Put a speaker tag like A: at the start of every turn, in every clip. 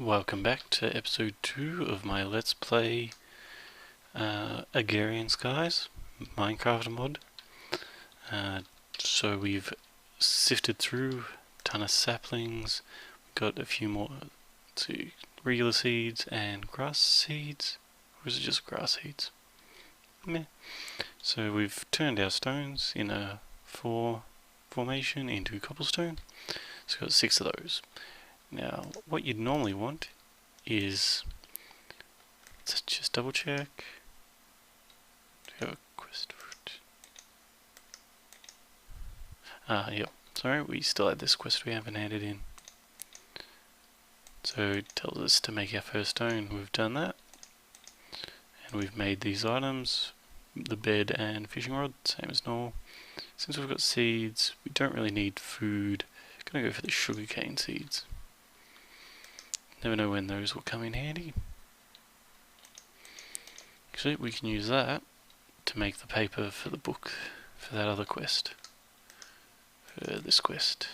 A: Welcome back to episode 2 of my Let's Play Agrarian Skies Minecraft mod. So we've sifted through a ton of saplings, got a few more regular seeds and grass seeds, or is it just grass seeds? Meh. So we've turned our stones in a formation into cobblestone, so we've got 6 of those. Now, what you'd normally want is, let's just double check. Do we have a quest for it? Yep. Sorry, we still have this quest we haven't added in. So it tells us to make our first stone. We've done that. And we've made these items, the bed and fishing rod, same as normal. Since we've got seeds, we don't really need food. I'm gonna go for the sugarcane seeds. Never know when those will come in handy. Actually, we can use that to make the paper for the book for that other quest. For this quest.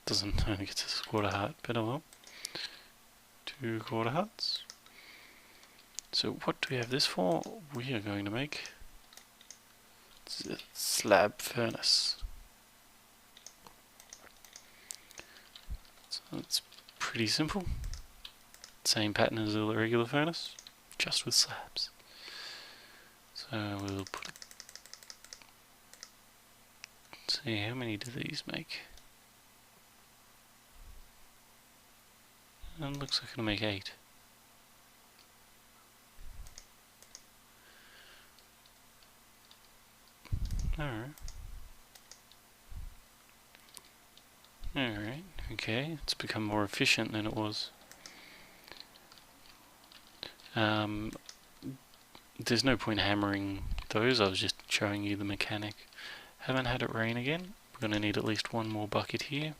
A: Doesn't only get us a quarter heart, but oh well. 2 quarter hearts. So what do we have this for? We are going to make a slab furnace. So it's pretty simple. Same pattern as a regular furnace, just with slabs. So we'll put it. See, how many do these make? And looks like it'll make 8. Alright, okay, it's become more efficient than it was. There's no point hammering those, I was just showing you the mechanic. Haven't had it rain again. We're going to need at least one more bucket here.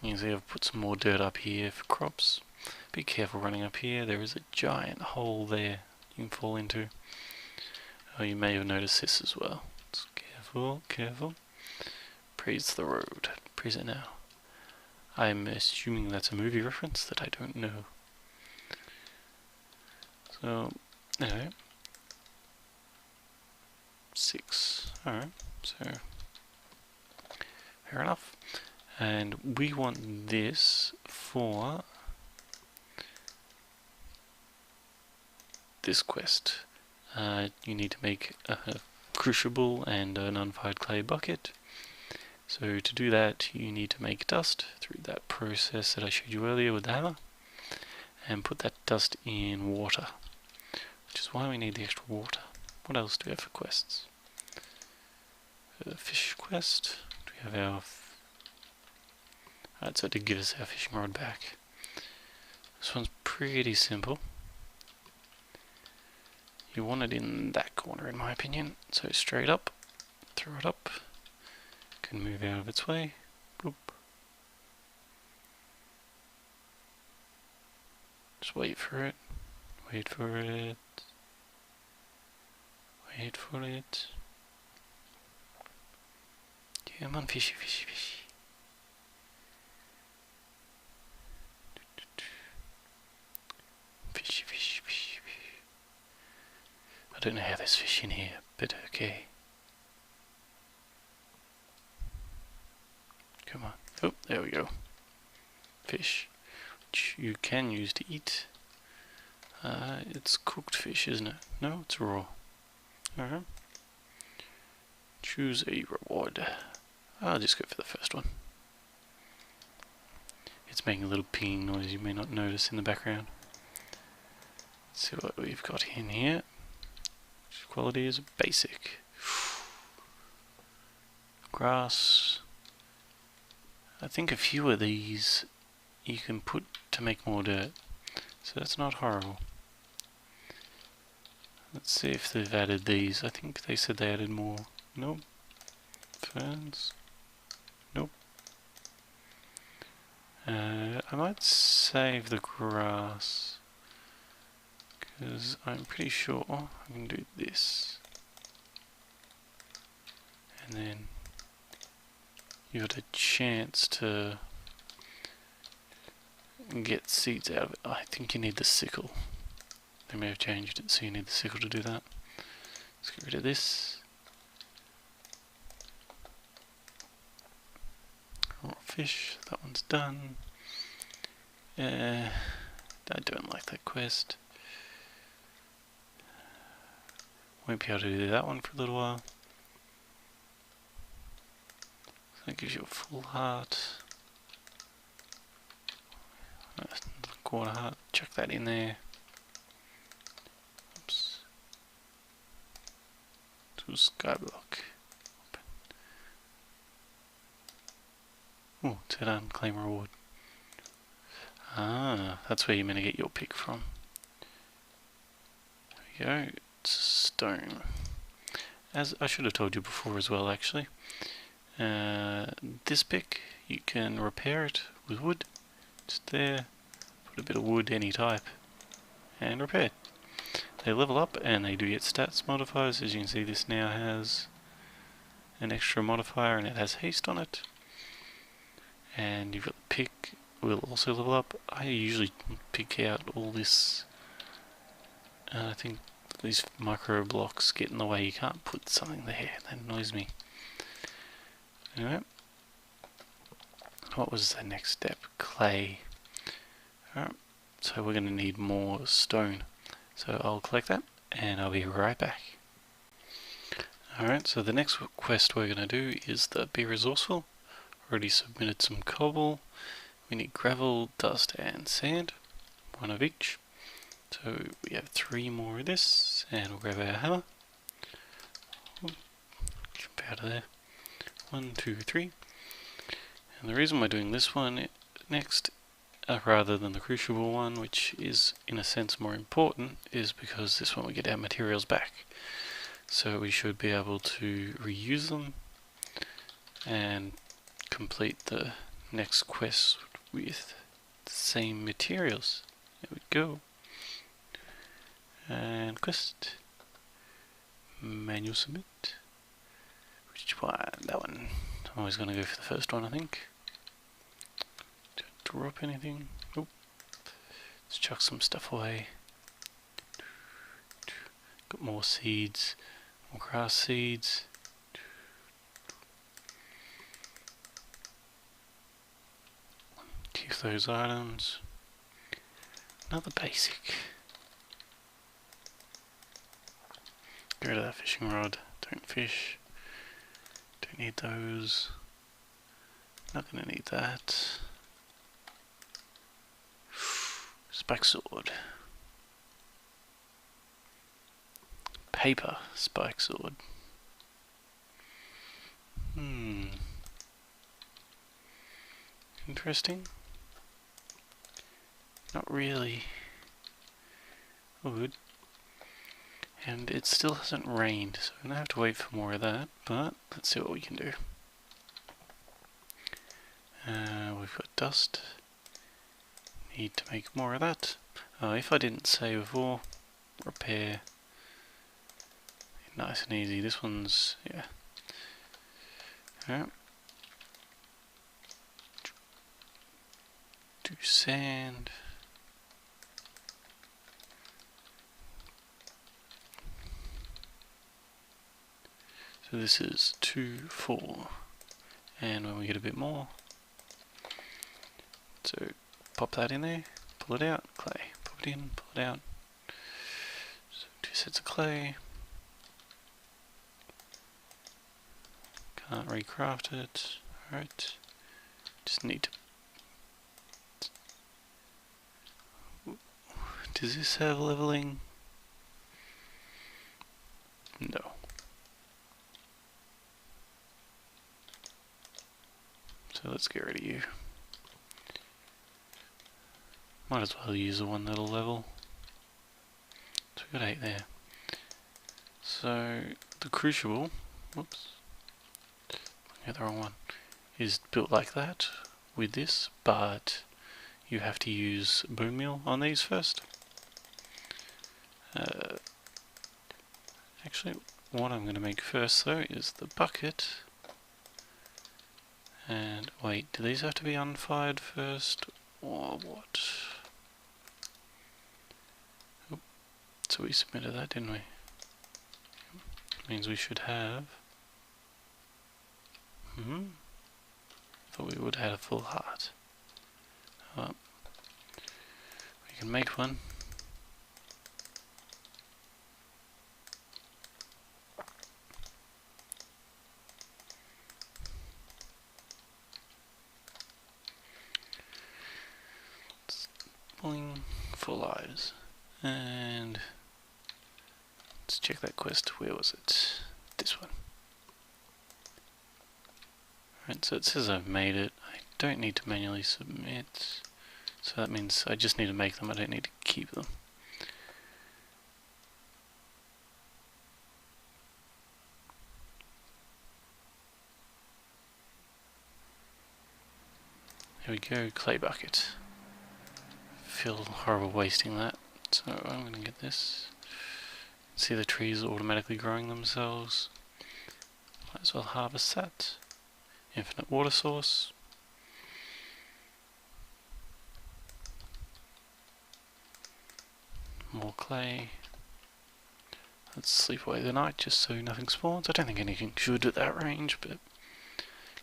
A: You can see I've put some more dirt up here for crops. Be careful running up here, there is a giant hole there you can fall into. Oh, you may have noticed this as well. So careful, careful. Praise the road. Praise it now. I'm assuming that's a movie reference that I don't know. So, anyway. 6. Alright, so fair enough. And we want this for this quest. You need to make a crucible and an unfired clay bucket. So to do that you need to make dust through that process that I showed you earlier with the hammer, and put that dust in water, which is why we need the extra water. What else do we have for quests? Fish quest. Do we have our... Alright, so to give us our fishing rod back. This one's pretty simple. You want it in that corner in my opinion. So straight up, throw it up. Can move out of its way. Bloop. Just wait for it. Wait for it. Wait for it. Come on, fishy, fishy, fishy. Fishy, fishy, fishy, fishy. I don't know how there's fish in here, but okay. Come on. Oh, there we go. Fish. Which you can use to eat. It's cooked fish, isn't it? No, it's raw. Alright. Choose a reward. I'll just go for the first one. It's making a little ping noise you may not notice in the background. Let's see what we've got in here. Quality is basic. Grass. I think a few of these you can put to make more dirt, so that's not horrible. Let's see if they've added these. I think they said they added more. Nope. Ferns. Nope. I might save the grass, because I'm pretty sure I can do this. And then you got a chance to and get seeds out of it. I think you need the sickle. They may have changed it, so you need the sickle to do that. Let's get rid of this. Raw fish, that one's done. I don't like that quest. Won't be able to do that one for a little while. So that gives you a full heart. Quarter heart, chuck that in there. Oops. To skyblock. Oh, turn on claim reward. Ah, that's where you're meant to get your pick from. There we go. It's stone. As I should have told you before as well, actually. This pick, you can repair it with wood. Just there. Put a bit of wood, any type, and repair. They level up and they do get stats modifiers. As you can see, this now has an extra modifier and it has haste on it. And you've got the pick, will also level up. I usually pick out all this. I think these micro blocks get in the way. You can't put something there. That annoys me. Anyway, what was the next step? Clay. Alright, so we're going to need more stone. So I'll collect that and I'll be right back. Alright, so the next quest we're going to do is the Be Resourceful. Already submitted some cobble. We need gravel, dust and sand. One of each. So we have 3 more of this and we'll grab our hammer. Jump out of there. 1, 2, 3. And the reason we're doing this one next rather than the crucible one, which is in a sense more important, is because this one we get our materials back. So we should be able to reuse them and complete the next quest with the same materials. There we go. And quest. Manual submit. Which one? That one. I'm always going to go for the first one, I think. Don't drop anything. Nope. Let's chuck some stuff away. Got more seeds. More grass seeds. Keep those items. Another basic. Get rid of that fishing rod. Don't fish. Don't need those. Not gonna need that. Spike sword. Paper spike sword. Interesting. Not really. Oh, good. And it still hasn't rained, so we're gonna have to wait for more of that, but let's see what we can do. We've got dust. Need to make more of that. If I didn't say before, repair. Nice and easy. This one's, yeah. Alright. Do sand. So this is 2, 4. And when we get a bit more, so pop that in there, pull it out, clay, pop it in, pull it out. So 2 sets of clay. Can't recraft it. Alright. Just need to. Does this have leveling? No. So let's get rid of you. Might as well use the one that'll level. So we got 8 there. So the crucible, whoops, yeah, the wrong one, is built like that with this, but you have to use bone meal on these first. Actually, what I'm going to make first though is the bucket. And wait, do these have to be unfired first, Or what? Oh, so we submitted that, didn't we? Means we should have... Thought we would have had a full heart. We can make one. Boing, 4 lives. And let's check that quest. Where was it? This one. Right, so it says I've made it. I don't need to manually submit. So that means I just need to make them, I don't need to keep them. There we go, clay bucket. Feel horrible wasting that, so I'm going to get this. See the trees automatically growing themselves. Might as well harvest that. Infinite water source. More clay. Let's sleep away the night just so nothing spawns. I don't think anything should at that range, but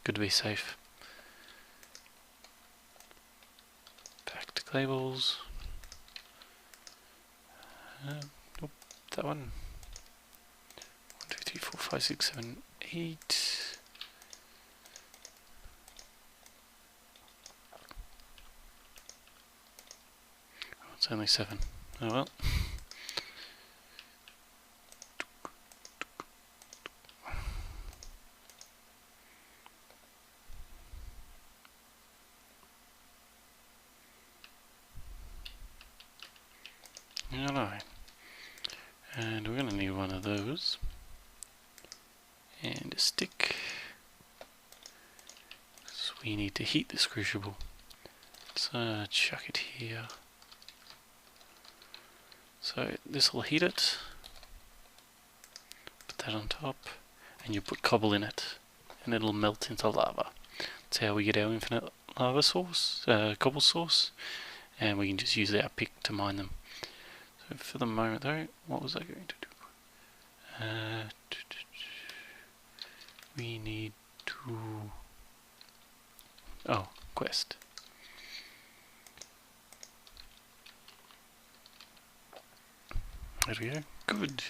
A: good to be safe. Back to clay balls. Nope, that one. 1, 2, 3, 4, 5, 6, 7, 8. Oh, it's only 7. Oh well. Alright. And we're going to need one of those. And a stick. So we need to heat this crucible. Let's chuck it here. So this will heat it. Put that on top. And you put cobble in it. And it'll melt into lava. That's how we get our infinite lava source, cobble source. And we can just use our pick to mine them. So for the moment though, what was I going to do? We need to... Oh, quest. There we go. Good.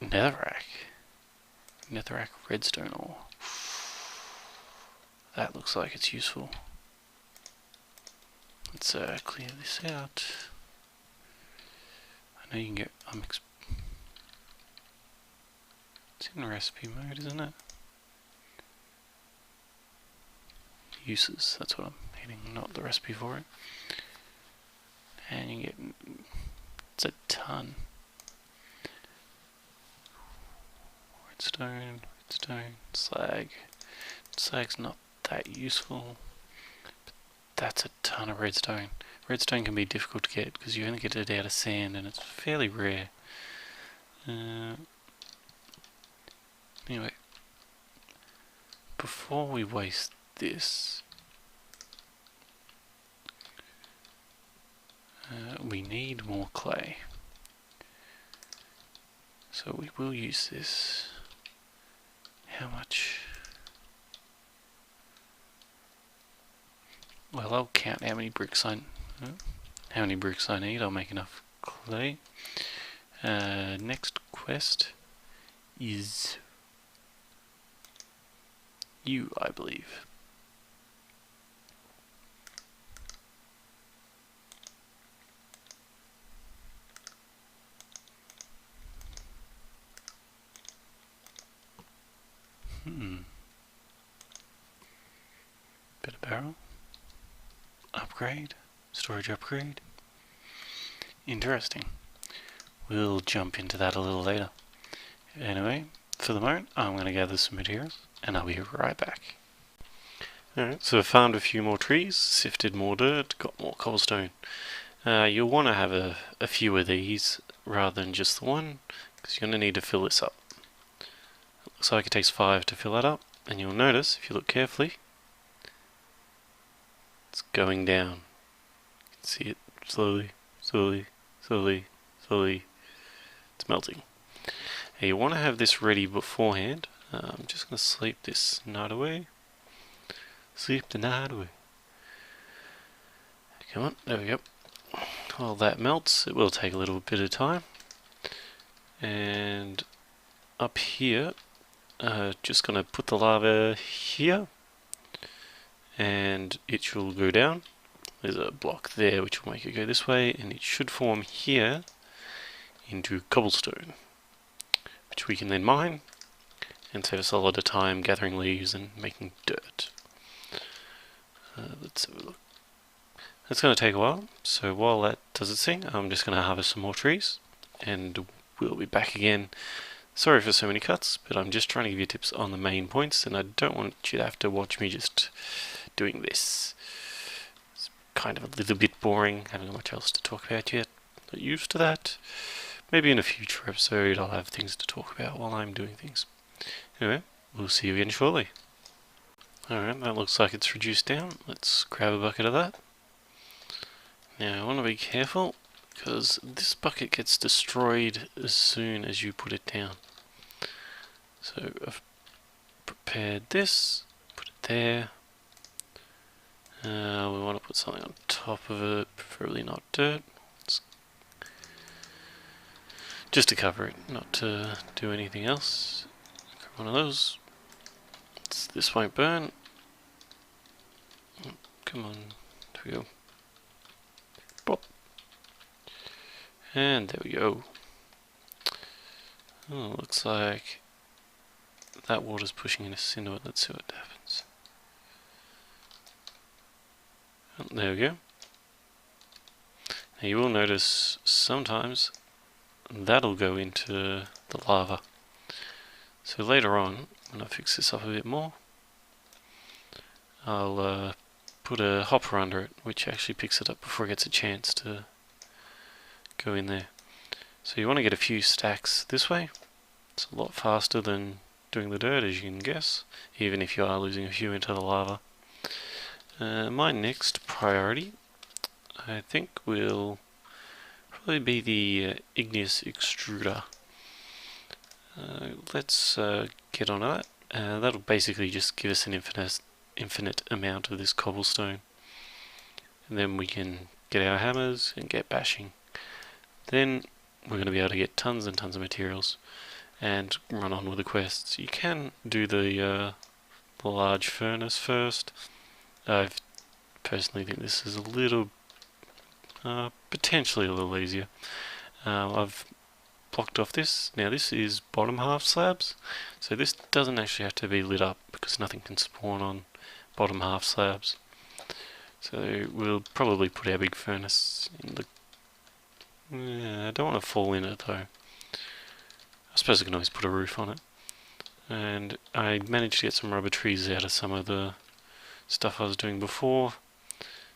A: Netherrack. Netherrack redstone ore. That looks like it's useful. Let's clear this out. I know you can get... it's in recipe mode, isn't it? Uses, that's what I'm hitting, not the recipe for it. And you get... it's a ton. Redstone, slag. Slag's not that useful. But that's a ton of redstone. Redstone can be difficult to get because you only get it out of sand and it's fairly rare. Anyway, before we waste this, we need more clay. So we will use this. How much? Well, I'll count how many bricks I need. I'll make enough clay. Next quest is you, I believe. Bit of barrel. Upgrade. Storage upgrade. Interesting. We'll jump into that a little later. Anyway, for the moment, I'm going to gather some materials, and I'll be right back. Alright, so I found a few more trees, sifted more dirt, got more cobblestone. You'll want to have a few of these rather than just the one, because you're going to need to fill this up. It looks like it takes 5 to fill that up, and you'll notice, if you look carefully, It's going down. You can see it slowly, slowly, slowly, slowly. It's melting. Now you want to have this ready beforehand. I'm just going to sleep this night away. Sleep the night away. Come on, there we go. While that melts, it will take a little bit of time. And up here, just going to put the lava here, and it shall go down. There's a block there which will make it go this way, and it should form here into cobblestone, which we can then mine and save us a lot of time gathering leaves and making dirt. Let's have a look. That's going to take a while, so while that does its thing, I'm just going to harvest some more trees, and we'll be back again. Sorry for so many cuts, but I'm just trying to give you tips on the main points, and I don't want you to have to watch me just doing this. It's kind of a little bit boring, having much else to talk about yet. Not used to that. Maybe in a future episode I'll have things to talk about while I'm doing things. Anyway, we'll see you again shortly. Alright, that looks like it's reduced down. Let's grab a bucket of that. Now I want to be careful, because this bucket gets destroyed as soon as you put it down. So I've prepared this, put it there. We want to put something on top of it, preferably not dirt. Just to cover it, not to do anything else. One of those. This won't burn. Come on, there we go. Pop. And there we go. Oh, looks like that water's pushing us into it. Let's see what happens. Oh, there we go. Now you will notice sometimes that'll go into the lava. So later on, when I fix this up a bit more, I'll put a hopper under it, which actually picks it up before it gets a chance to go in there. So you want to get a few stacks this way. It's a lot faster than doing the dirt, as you can guess, even if you are losing a few into the lava. My next priority, I think, will probably be the igneous extruder. Let's get on that. That'll basically just give us an infinite amount of this cobblestone, and then we can get our hammers and get bashing. Then we're going to be able to get tons and tons of materials and run on with the quests. You can do the large furnace first. I personally think this is a little potentially a little easier. I've blocked off this. Now this is bottom half slabs, so this doesn't actually have to be lit up because nothing can spawn on bottom half slabs. So we'll probably put our big furnace in the... I don't want to fall in it though. I suppose I can always put a roof on it. And I managed to get some rubber trees out of some of the stuff I was doing before,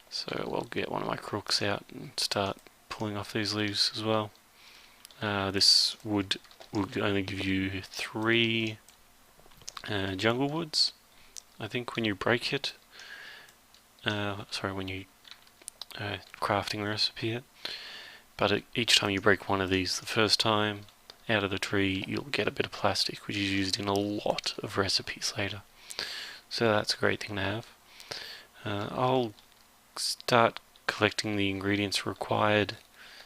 A: so I'll get one of my crooks out and start pulling off these leaves as well. This wood will only give you 3 jungle woods, I think, when you break it. Sorry, when you crafting the recipe it. But each time you break one of these the first time out of the tree, you'll get a bit of plastic, which is used in a lot of recipes later. So that's a great thing to have. I'll start collecting the ingredients required,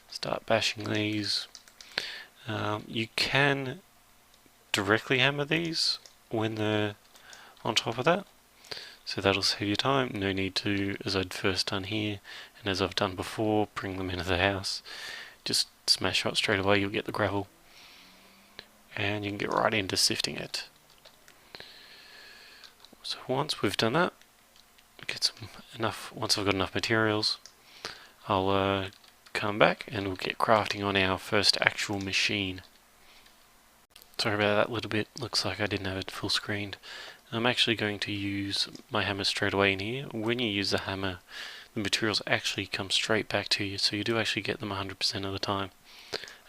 A: start bashing these. You can directly hammer these when they're on top of that, so that'll save you time. No need to, as I'd first done here, and as I've done before, bring them into the house. Just smash out straight away, you'll get the gravel, and you can get right into sifting it. So once we've done that, once I've got enough materials, I'll come back and we'll get crafting on our first actual machine. Sorry about that little bit, looks like I didn't have it full screened. I'm actually going to use my hammer straight away in here. When you use the hammer, the materials actually come straight back to you, so you do actually get them 100% of the time.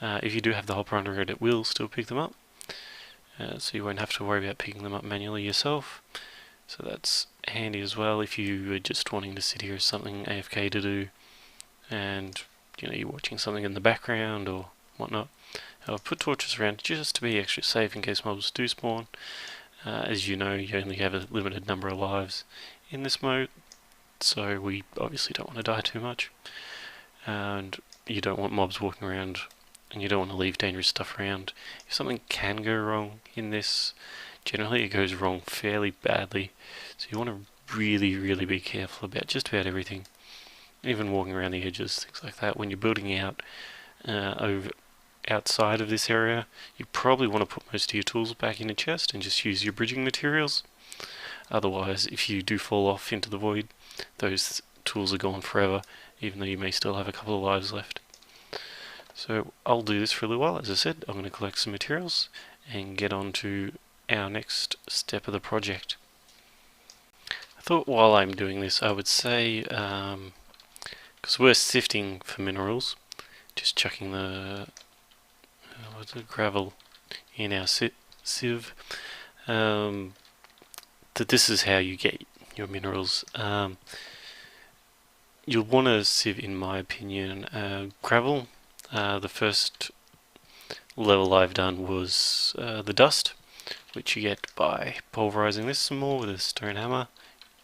A: If you do have the hopper under it, it will still pick them up, so you won't have to worry about picking them up manually yourself. So that's handy as well if you are just wanting to sit here as something AFK to do, and you're watching something in the background or whatnot. I've put torches around just to be extra safe in case mobs do spawn. As you know, you only have a limited number of lives in this mode, so we obviously don't want to die too much, and you don't want mobs walking around, and you don't want to leave dangerous stuff around. If something can go wrong in this, generally it goes wrong fairly badly, so you want to really be careful about just about everything, even walking around the edges, things like that. When you're building out outside of this area, you probably want to put most of your tools back in a chest and just use your bridging materials. Otherwise, if you do fall off into the void, those tools are gone forever, even though you may still have a couple of lives left. So I'll do this for a little while. As I said, I'm going to collect some materials and get on to our next step of the project. I thought while I'm doing this I would say, because we're sifting for minerals, just chucking the gravel in our sieve, that this is how you get your minerals. You'll want to sieve, in my opinion, gravel. The first level I've done was the dust, which you get by pulverizing this some more with a stone hammer.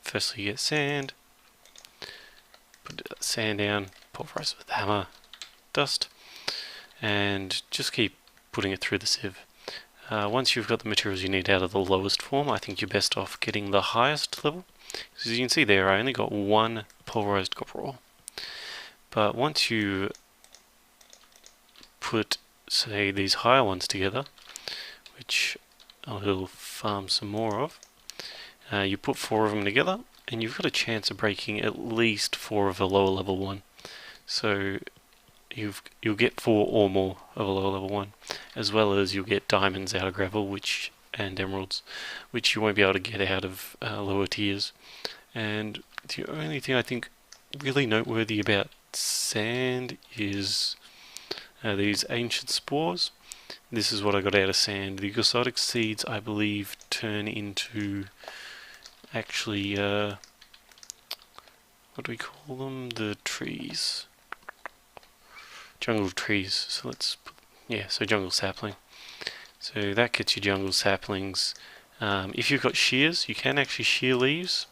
A: Firstly you get sand, put sand down, pulverize it with the hammer, dust, and just keep putting it through the sieve. Once you've got the materials you need out of the lowest form, I think you're best off getting the highest level. As you can see there, I only got one pulverized copper ore. But once you put, say, these higher ones together, which I will farm some more of, you put 4 of them together, and you've got a chance of breaking at least 4 of a lower level one. So you'll get 4 or more of a lower level one, as well as you'll get diamonds out of gravel, and emeralds, which you won't be able to get out of lower tiers. And the only thing I think really noteworthy about sand is these ancient spores. This is what I got out of sand. The exotic seeds, I believe, turn into actually what do we call them? The trees. Jungle trees. So so jungle sapling. So that gets you jungle saplings. If you've got shears, you can actually shear leaves,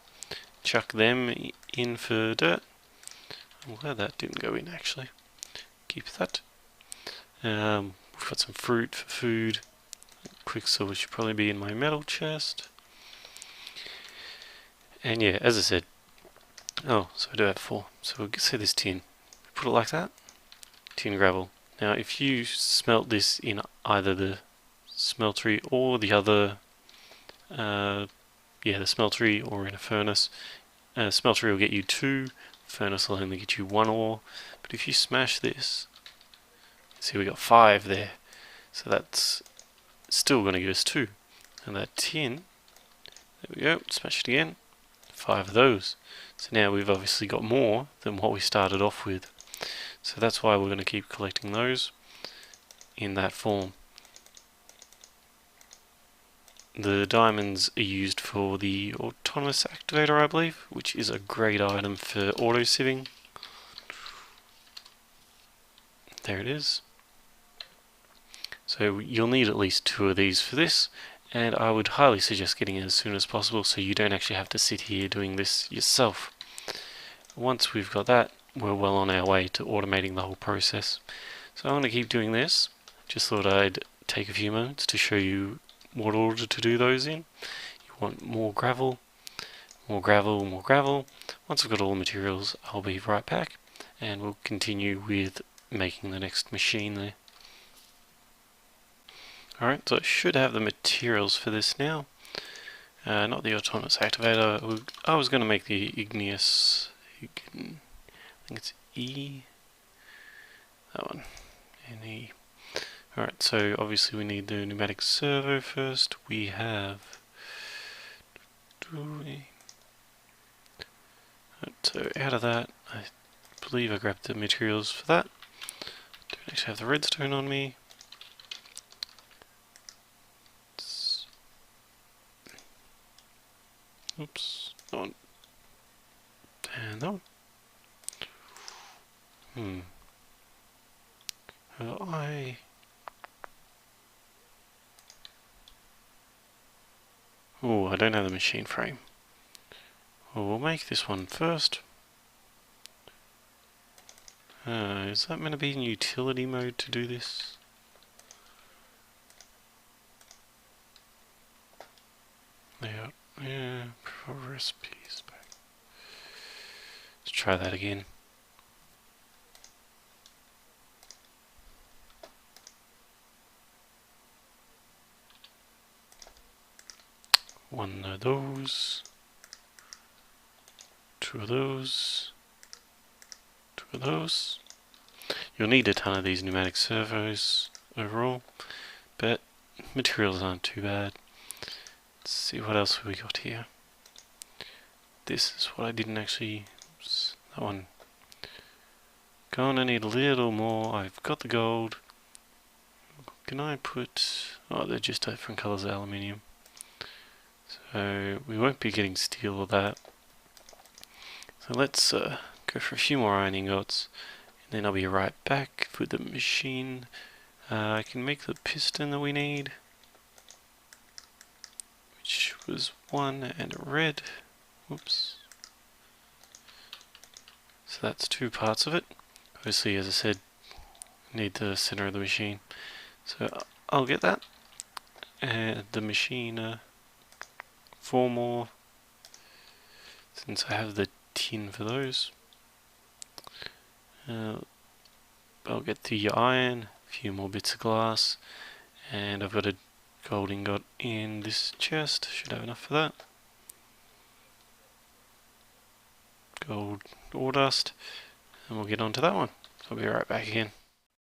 A: chuck them in for dirt. I'm glad that didn't go in actually. Keep that. We've got some fruit for food. Quicksilver should probably be in my metal chest. And yeah, as I said, so I do have 4. So we'll say this tin. Put it like that. Tin gravel. Now if you smelt this in either the smeltery or the other, the smeltery or in a furnace, smeltery will get you 2, furnace will only get you 1 ore. But if you smash this, see we got 5 there, so that's still going to give us 2. And that tin, there we go, smash it again, 5 of those. So now we've obviously got more than what we started off with. So that's why we're going to keep collecting those in that form. The diamonds are used for the autonomous activator, I believe, which is a great item for auto sieving. There it is. So you'll need at least 2 of these for this, and I would highly suggest getting it as soon as possible so you don't actually have to sit here doing this yourself. Once we've got that, we're well on our way to automating the whole process. So I'm going to keep doing this. Just thought I'd take a few moments to show you what order to do those in. You want more gravel, more gravel, more gravel. Once I've got all the materials, I'll be right back and we'll continue with making the next machine there. Alright, so I should have the materials for this now. Not the autonomous activator. I was going to make the igneous, I think it's E, that one, N-E. Alright, so obviously we need the pneumatic servo first. We have, so out of that, I believe I grabbed the materials for that. Don't actually have the redstone on me. Oops. That one. And that one. I... Oh, I don't have the machine frame. Well, we'll make this one first. Is that meant to be in utility mode to do this? Layout. Yeah, recipes. Let's try that again. One of those. Two of those. Two of those. You'll need a ton of these pneumatic servos overall, but materials aren't too bad. Let's see what else we got here. This is what I didn't actually... Oops, that one. Gonna need a little more. I've got the gold. Can I put... Oh, they're just different colours of aluminium. So we won't be getting steel or that. So let's go for a few more iron ingots. And then I'll be right back for the machine. I can make the piston that we need. Which was one and a red. Whoops. So that's two parts of it. Obviously, as I said, I need the center of the machine. So I'll get that. And the machine, 4 more. Since I have the tin for those. I'll get the iron, a few more bits of glass, and I've got a gold ingot in this chest. Should have enough for that. Gold ore dust, and we'll get onto that one. So I'll be right back again.